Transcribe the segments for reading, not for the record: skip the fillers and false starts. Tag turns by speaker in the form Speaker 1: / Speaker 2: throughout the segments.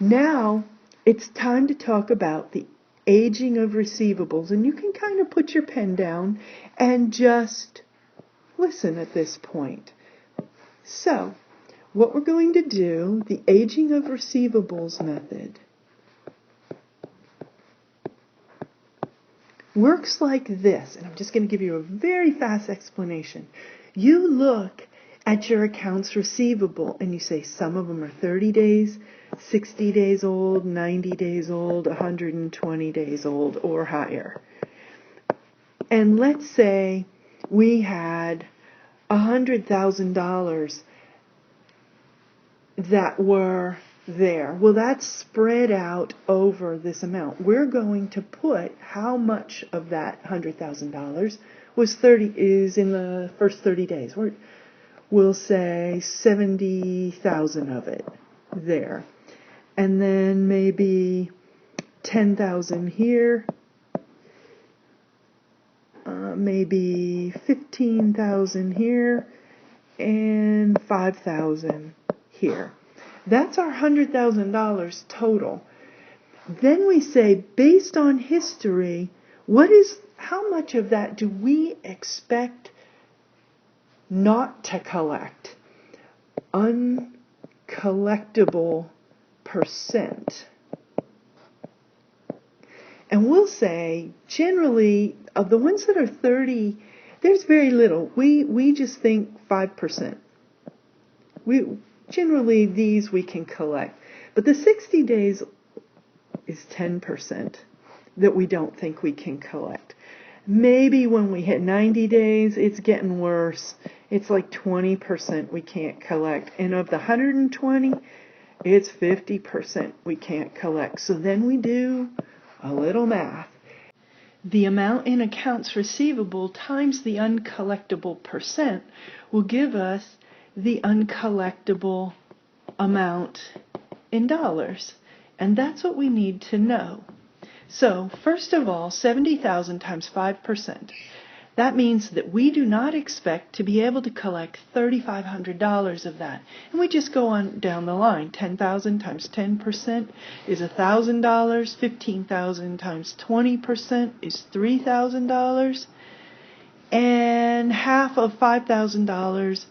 Speaker 1: Now it's time to talk about the aging of receivables, and you can kind of put your pen down and just listen at this point. So, what we're going to do, the aging of receivables method, works like this, and I'm just going to give you a very fast explanation. You look at your accounts receivable and you say some of them are 30 days, 60 days old, 90 days old, 120 days old, or higher. And let's say we had $100,000 that were there. Well, that's spread out over this amount. We're going to put how much of that $100,000 is in the first 30 days. We'll say 70,000 of it there. And then maybe 10,000 here, maybe 15,000 here, and 5,000 here. That's our $100,000 total. Then we say, based on history, how much of that do we expect not to collect? Uncollectible percent. And we'll say, generally, of the ones that are 30, there's very little. We just think 5%. Generally, these we can collect. But the 60 days is 10% that we don't think we can collect. Maybe when we hit 90 days, it's getting worse. It's like 20% we can't collect. And of the 120, it's 50% we can't collect. So then we do a little math. The amount in accounts receivable times the uncollectible percent will give us the uncollectible amount in dollars. And that's what we need to know. So, first of all, 70,000 times 5%. That means that we do not expect to be able to collect $3,500 of that. And we just go on down the line. 10,000 times 10% is $1,000. 15,000 times 20% is $3,000. And half of $5,000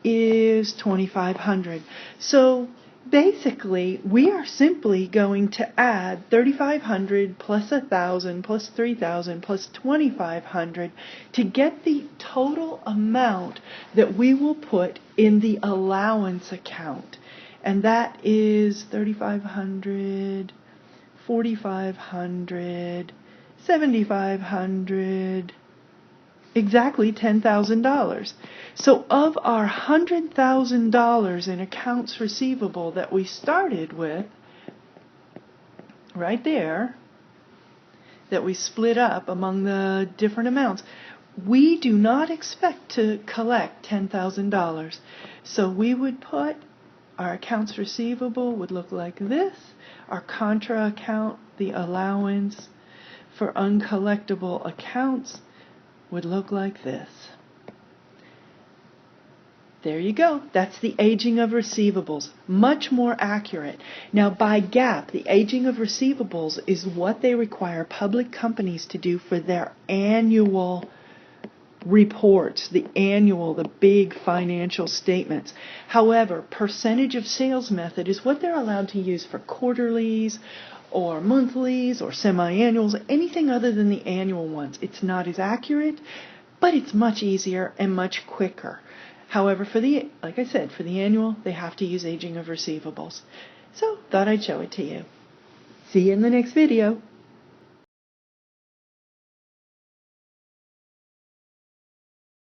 Speaker 1: is $2,500. So basically, we are simply going to add $3,500 plus $1,000 plus $3,000 plus $2,500 to get the total amount that we will put in the allowance account. And that is $3,500, $4,500, $7,500, exactly $10,000. So of our $100,000 in accounts receivable that we started with, right there, that we split up among the different amounts, we do not expect to collect $10,000. So we would put our accounts receivable would look like this. Our contra account, the allowance for uncollectible accounts, would look like this. There you go. That's the aging of receivables. Much more accurate. Now, by GAAP, the aging of receivables is what they require public companies to do for their annual reports, the big financial statements. However, percentage of sales method is what they're allowed to use for quarterlies or monthlies or semi-annuals, anything other than the annual ones. It's not as accurate, but it's much easier and much quicker. However, like I said, for the annual, they have to use aging of receivables. So, thought I'd show it to you. See you in the next video.